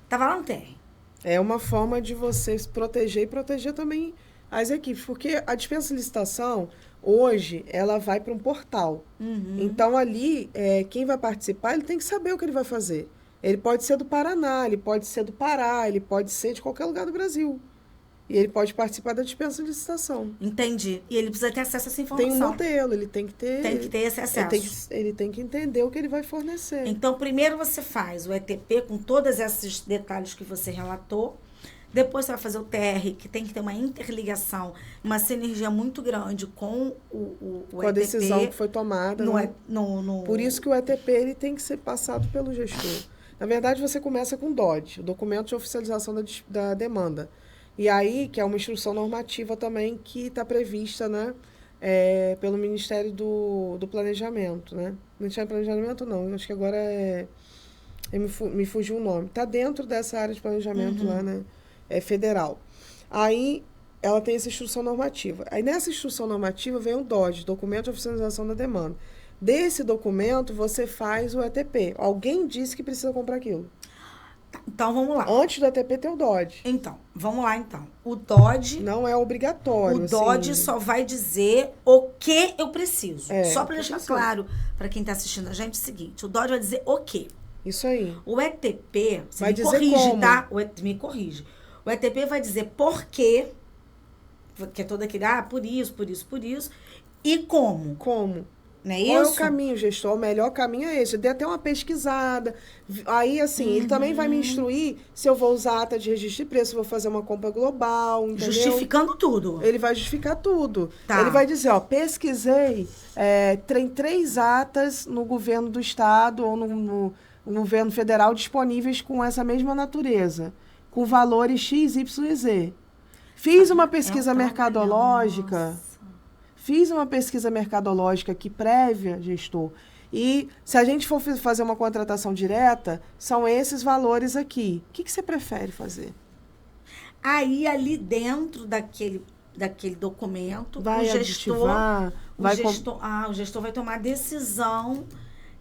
Estava lá no TR. É uma forma de você se proteger e proteger também as equipes, porque a dispensa de licitação... Hoje, ela vai para um portal. Então, ali, quem vai participar, ele tem que saber o que ele vai fazer. Ele pode ser do Paraná, ele pode ser do Pará, ele pode ser de qualquer lugar do Brasil. E ele pode participar da dispensa de licitação. Entendi. E ele precisa ter acesso a essa informação. Tem um modelo, ele tem que ter... Tem que ter esse acesso. Ele tem que entender o que ele vai fornecer. Então, primeiro você faz o ETP com todos esses detalhes que você relatou. Depois você vai fazer o TR, que tem que ter uma interligação, uma sinergia muito grande com o Com a ETP. decisão que foi tomada. No, Né? no... Por isso que o ETP ele tem que ser passado pelo gestor. Na verdade, você começa com o DOD, o Documento de Oficialização da Demanda. E aí, que é uma instrução normativa também que está prevista, né, pelo Ministério do Planejamento. Né? Ministério do Planejamento, não, acho que agora me fugiu o nome. Está dentro dessa área de planejamento lá, né? É federal. Aí, ela tem essa instrução normativa. Aí, nessa instrução normativa, vem o DOD, Documento de Oficialização da Demanda. Desse documento, você faz o ETP. Alguém disse que precisa comprar aquilo. Então, vamos lá. Antes do ETP tem o DOD. Então, vamos lá, então. O DOD... Não é obrigatório. O DOD só vai dizer o que eu preciso. Só para deixar claro para quem está assistindo a gente o seguinte. O DOD vai dizer o quê? Isso aí. O ETP... Você vai me dizer corrige, como. tá? Me corrige. O ETP vai dizer por quê, que é todo aquele, por isso, e como. Como. Não é Qual isso? é o caminho, gestor? O melhor caminho é esse. Eu dei até uma pesquisada. Aí, assim, ele também vai me instruir se eu vou usar ata de registro de preço, se eu vou fazer uma compra global, entendeu? Justificando tudo. Ele vai justificar tudo. Tá. Ele vai dizer, pesquisei, tem 3 atas no governo do estado ou no governo federal disponíveis com essa mesma natureza, com valores X, Y e Z. Fiz uma pesquisa mercadológica... Nossa. Fiz uma pesquisa mercadológica aqui prévia, gestor, e se a gente for fazer uma contratação direta, são esses valores aqui. O que você prefere fazer? Aí, ali dentro daquele documento, Vai o gestor vai tomar a decisão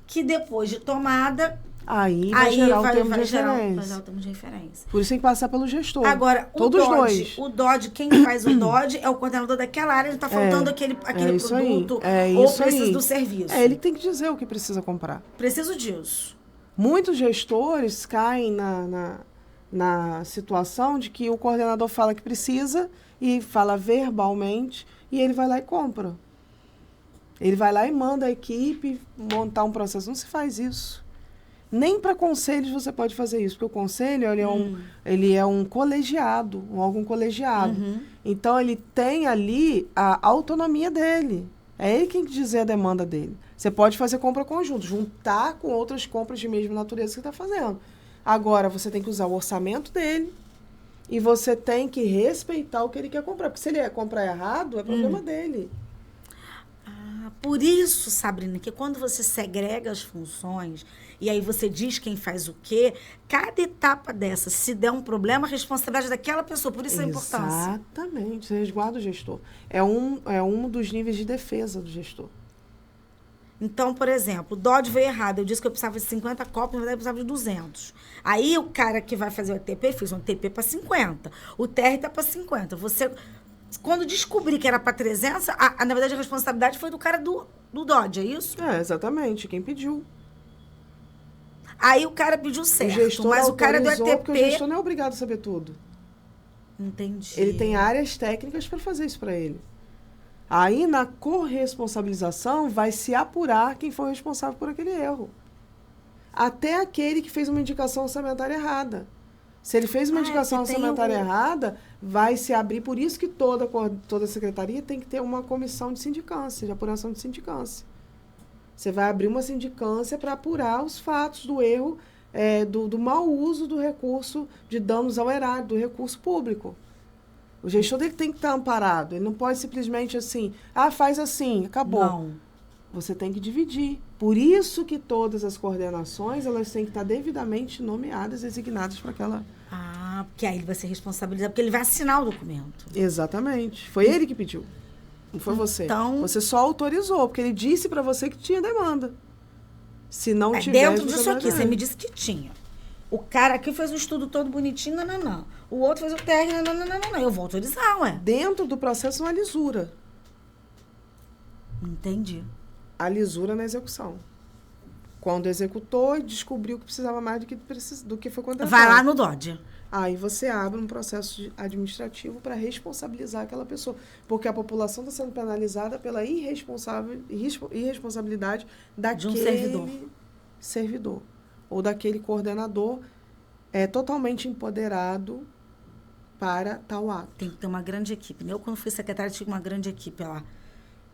que depois de tomada... Aí vai gerar o termo de gerar referência. o termo de referência. Por isso tem que passar pelo gestor. Agora, Todos dois. O DOD, quem faz o DOD é o coordenador daquela área, ele está faltando aquele produto ou precisa do serviço. Ele tem que dizer o que precisa comprar. Preciso disso. Muitos gestores caem na situação de que o coordenador fala que precisa e fala verbalmente e ele vai lá e compra. Ele vai lá e manda a equipe montar um processo. Não se faz isso. Nem para conselhos você pode fazer isso, porque o conselho ele é um colegiado, um órgão colegiado. Então, ele tem ali a autonomia dele. É ele quem dizer a demanda dele. Você pode fazer compra conjunto, juntar com outras compras de mesma natureza que você está fazendo. Agora, você tem que usar o orçamento dele e você tem que respeitar o que ele quer comprar. Porque se ele quer comprar errado, é problema dele. Por isso, Sabrina, que quando você segrega as funções e aí você diz quem faz o quê, cada etapa dessa, se der um problema, a responsabilidade daquela pessoa. Por isso a importância. Exatamente. Você resguarda o gestor. É um dos níveis de defesa do gestor. Então, por exemplo, o DOD veio errado. Eu disse que eu precisava de 50 cópias, na verdade eu precisava de 200. Aí o cara que vai fazer o ETP fez um ETP para 50. O TR está para 50. Você... Quando descobri que era para 300, na verdade, a responsabilidade foi do cara do DOD, é isso? Exatamente. Quem pediu. Aí o cara pediu certo, o gestor mas o cara do ETP... Porque o gestor não é obrigado a saber tudo. Entendi. Ele tem áreas técnicas para fazer isso para ele. Aí, na corresponsabilização, vai se apurar quem foi responsável por aquele erro. Até aquele que fez uma indicação orçamentária errada. Se ele fez uma indicação orçamentária errada, vai se abrir. Por isso que toda secretaria tem que ter uma comissão de sindicância, de apuração de sindicância. Você vai abrir uma sindicância para apurar os fatos do erro, do mau uso do recurso de danos ao erário, do recurso público. O gestor dele tem que estar amparado. Ele não pode simplesmente assim, faz assim, acabou. Não. Você tem que dividir. Por isso que todas as coordenações, elas têm que estar devidamente nomeadas, designadas para aquela... porque aí ele vai ser responsabilizado, porque ele vai assinar o documento. Exatamente. Foi ele que pediu. Não foi você. Então... Você só autorizou, porque ele disse para você que tinha demanda. Se não tivesse... Dentro disso aqui, você me disse que tinha. O cara aqui fez o estudo todo bonitinho, não. O outro fez o TR, não. Eu vou autorizar, ué. Dentro do processo, uma lisura. Entendi. A lisura na execução. Quando executou e descobriu que precisava mais do que foi contratado. Vai lá no DOD. Aí você abre um processo administrativo para responsabilizar aquela pessoa. Porque a população está sendo penalizada pela irresponsabilidade daquele servidor. Ou daquele coordenador totalmente empoderado para tal ato. Tem que ter uma grande equipe. Eu, quando fui secretária, tive uma grande equipe lá.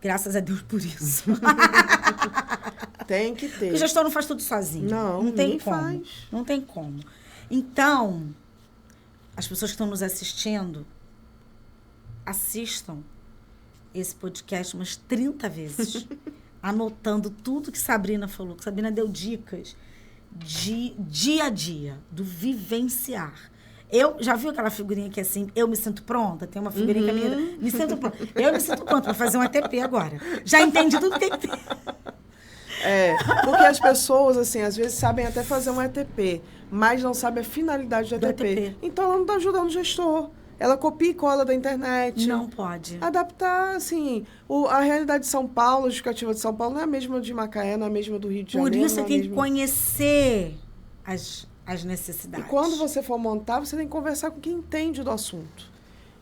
Graças a Deus por isso. Tem que ter. Porque o gestor não faz tudo sozinho. Não tem como. Faz. Não tem como. Então, as pessoas que estão nos assistindo, assistam esse podcast umas 30 vezes, anotando tudo que Sabrina falou, que Sabrina deu dicas de dia a dia, do vivenciar. Eu já viu aquela figurinha que é assim, eu me sinto pronta? Tem uma figurinha que é minha, me sinto pronta. Eu me sinto pronta para fazer um ATP agora. Já entendi tudo que tem que ter. Porque as pessoas, assim, às vezes sabem até fazer um ETP, mas não sabem a finalidade do ETP. Então, ela não está ajudando o gestor. Ela copia e cola da internet. Não pode. Adaptar, assim, a realidade de São Paulo, a justificativa de São Paulo não é a mesma de Macaé, não é a mesma do Rio de Janeiro. Por isso, você tem que conhecer as necessidades. E quando você for montar, você tem que conversar com quem entende do assunto.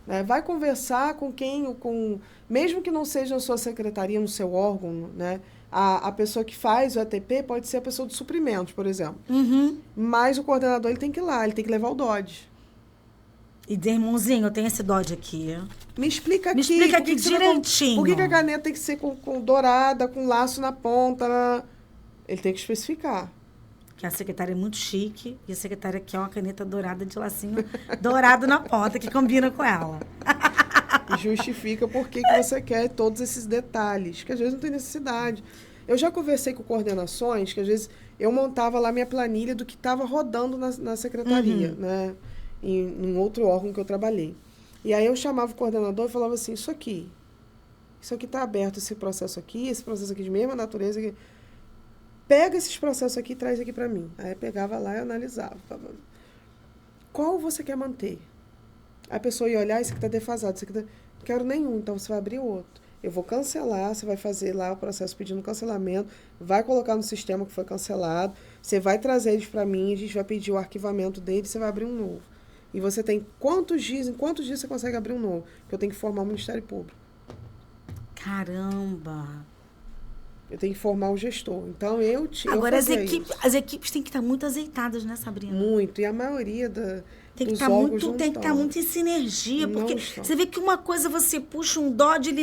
Né? Vai conversar com quem, mesmo que não seja na sua secretaria, no seu órgão, né? A pessoa que faz o ATP pode ser a pessoa de suprimentos, por exemplo. Mas o coordenador ele tem que ir lá, ele tem que levar o DOD. E dizer, irmãozinho, eu tenho esse DOD aqui. Me explica aqui. Me explica aqui direitinho. Por que a caneta tem que ser com dourada, com laço na ponta? Ele tem que especificar. Que a secretária é muito chique e a secretária quer uma caneta dourada de lacinho dourado na ponta, que combina com ela. Justifica por que você quer todos esses detalhes, que às vezes não tem necessidade. Eu já conversei com coordenações, que às vezes eu montava lá minha planilha do que estava rodando na secretaria, né? Em outro órgão que eu trabalhei. E aí eu chamava o coordenador e falava assim, isso aqui está aberto, esse processo aqui de mesma natureza. Aqui. Pega esses processos aqui e traz aqui para mim. Aí eu pegava lá e analisava. Falava, qual você quer manter? A pessoa ia olhar, esse aqui está defasado, esse aqui não quero nenhum, então você vai abrir outro. Eu vou cancelar, você vai fazer lá o processo pedindo cancelamento, vai colocar no sistema que foi cancelado, você vai trazer eles para mim, a gente vai pedir o arquivamento deles, você vai abrir um novo. E você tem em quantos dias você consegue abrir um novo? Porque eu tenho que formar o Ministério Público. Caramba! Eu tenho que formar o gestor. Então, Agora, as equipes têm que estar muito azeitadas, né, Sabrina? Muito. E a maioria tem que estar muito em sinergia, porque você vê que uma coisa você puxa um DOD,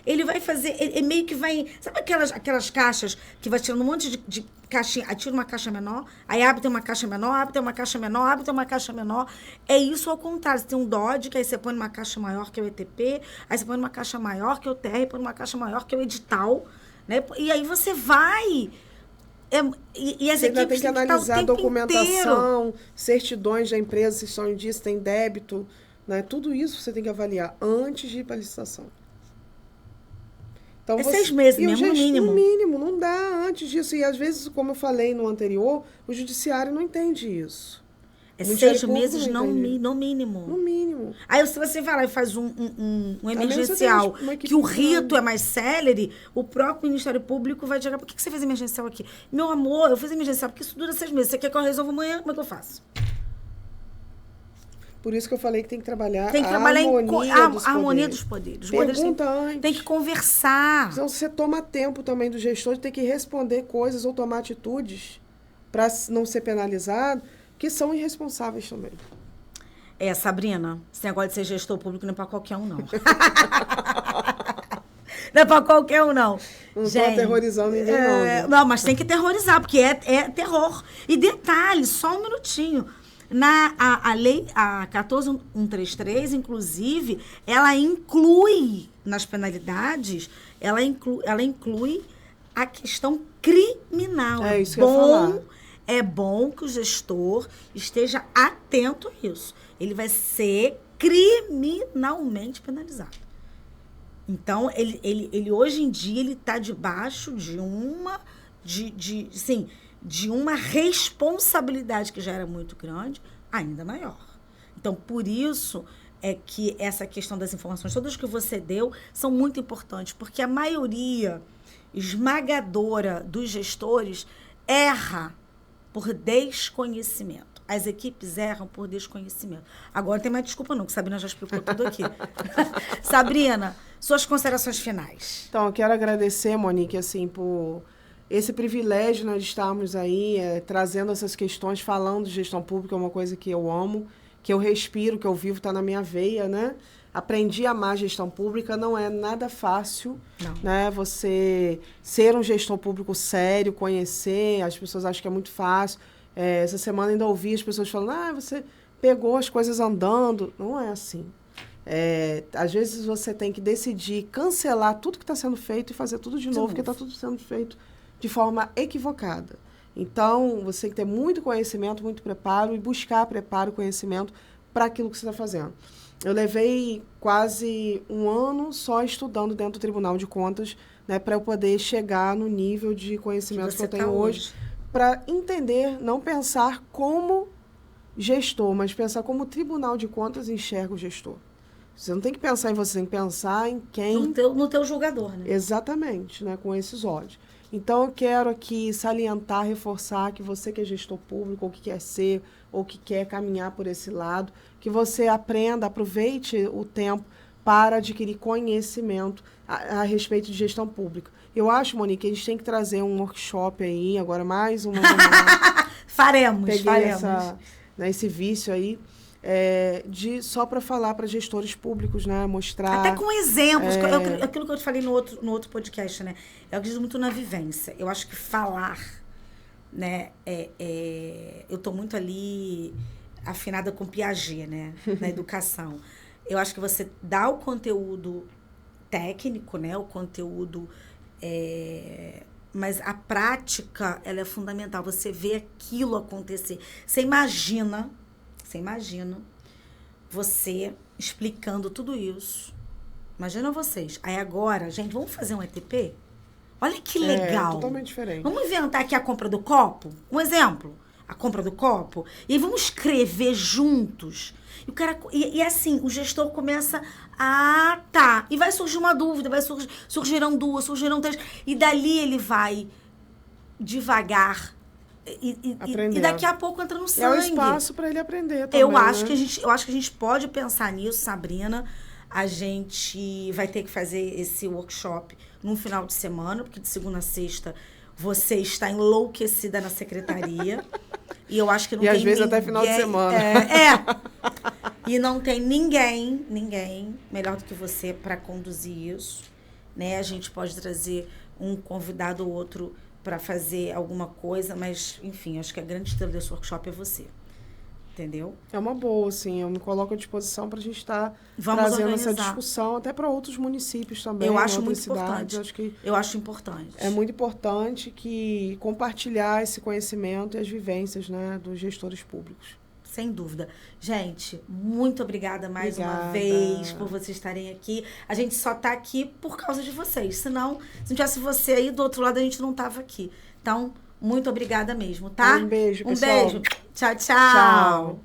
ele vai fazer, ele meio que vai, sabe aquelas caixas que vai tirando um monte de caixinha, aí tira uma caixa menor, aí abre, tem uma caixa menor, abre, tem uma caixa menor, abre, tem uma caixa menor. É isso ao contrário, você tem um DOD, que aí você põe numa caixa maior que é o ETP, aí você põe numa caixa maior que é o TR, põe numa caixa maior que é o edital, né? E aí você vai... E as você equipes tem que analisar a documentação, certidões da empresa, se estão em dia, se tem débito, né? Tudo isso você tem que avaliar antes de ir para a licitação. Então, 6 meses mesmo, no mínimo. No mínimo, não dá antes disso. E às vezes, como eu falei no anterior, o judiciário não entende isso. 6 meses no mínimo. No mínimo. Aí se você vai lá e faz um emergencial, que o rito é mais célere, o próprio Ministério Público vai chegar, por que você fez emergencial aqui? Meu amor, eu fiz emergencial porque isso dura 6 meses. Você quer que eu resolva amanhã? Como é que eu faço? Por isso que eu falei que tem que trabalhar a harmonia dos poderes. Os poderes tem que conversar. Então, você toma tempo também do gestor de ter que responder coisas ou tomar atitudes para não ser penalizado, que são irresponsáveis também. Sabrina, esse negócio de ser gestor público não é para qualquer um, não. Não é para qualquer um, não. Não estou aterrorizando ninguém, não. Não, mas tem que terrorizar, porque é terror. E detalhe, só um minutinho. A lei, a 14.133, inclusive, ela inclui nas penalidades, ela inclui a questão criminal. É isso que eu ia falar. É bom que o gestor esteja atento a isso. Ele vai ser criminalmente penalizado. Então, ele hoje em dia, ele está debaixo de uma responsabilidade que já era muito grande, ainda maior. Então, por isso é que essa questão das informações, todas que você deu, são muito importantes, porque a maioria esmagadora dos gestores erra por desconhecimento. As equipes erram por desconhecimento. Agora não tem mais desculpa não, que Sabrina já explicou tudo aqui. Sabrina, suas considerações finais. Então, eu quero agradecer, Monique, assim, por esse privilégio, né, de estarmos aí trazendo essas questões, falando de gestão pública, é uma coisa que eu amo, que eu respiro, que eu vivo, está na minha veia, né? Aprendi a amar a gestão pública, não é nada fácil, né? Você ser um gestor público sério, conhecer, as pessoas acham que é muito fácil. Essa semana ainda ouvi as pessoas falando, você pegou as coisas andando. Não é assim. Às vezes você tem que decidir cancelar tudo que está sendo feito e fazer tudo de novo, porque está tudo sendo feito de forma equivocada. Então, você tem que ter muito conhecimento, muito preparo e buscar preparo e conhecimento para aquilo que você está fazendo. Eu levei quase 1 ano só estudando dentro do Tribunal de Contas, né, para eu poder chegar no nível de conhecimento que eu tenho hoje, para entender, não pensar como gestor, mas pensar como o Tribunal de Contas enxerga o gestor. Você não tem que pensar em você, tem que pensar em quem... No teu julgador, né? Exatamente, né, com esses olhos. Então, eu quero aqui salientar, reforçar que você que é gestor público, ou que quer ser, ou que quer caminhar por esse lado, que você aprenda, aproveite o tempo para adquirir conhecimento a respeito de gestão pública. Eu acho, Monique, que a gente tem que trazer um workshop aí, agora mais uma... faremos. Esse vício aí. Só para falar para gestores públicos, né? Mostrar... Até com exemplos. Aquilo que eu te falei no outro podcast, né? Eu acredito muito na vivência. Eu acho que falar, né? Eu estou muito ali afinada com Piaget, né? Na educação. Eu acho que você dá o conteúdo técnico, né? O conteúdo... mas a prática, ela é fundamental. Você vê aquilo acontecer. Você imagina você explicando tudo isso. Imagina vocês. Aí agora, gente, vamos fazer um ETP? Olha que legal. Totalmente diferente. Vamos inventar aqui a compra do copo? Um exemplo. A compra do copo. E aí vamos escrever juntos. E o cara, e assim, o gestor começa tá. E vai surgir uma dúvida, surgirão 2, surgirão 3. E dali ele vai devagar. E daqui a pouco entra no sangue. É o espaço para ele aprender também, eu acho que a gente pode pensar nisso, Sabrina. A gente vai ter que fazer esse workshop num final de semana, porque de segunda a sexta você está enlouquecida na secretaria. E eu acho que não tem ninguém... E às vezes até final de semana. E não tem ninguém melhor do que você para conduzir isso, né? A gente pode trazer um convidado ou outro para fazer alguma coisa, mas, enfim, acho que a grande estrela desse workshop é você. Entendeu? É uma boa, sim. Eu me coloco à disposição para a gente estar trazendo essa discussão até para outros municípios também. Eu acho muito importante. Eu acho importante. É muito importante que compartilhar esse conhecimento e as vivências, né, dos gestores públicos. Sem dúvida. Gente, muito obrigada mais uma vez por vocês estarem aqui. A gente só tá aqui por causa de vocês. Senão, se não tivesse você aí do outro lado, a gente não tava aqui. Então, muito obrigada mesmo, tá? Um beijo, pessoal. Um beijo. Tchau, tchau.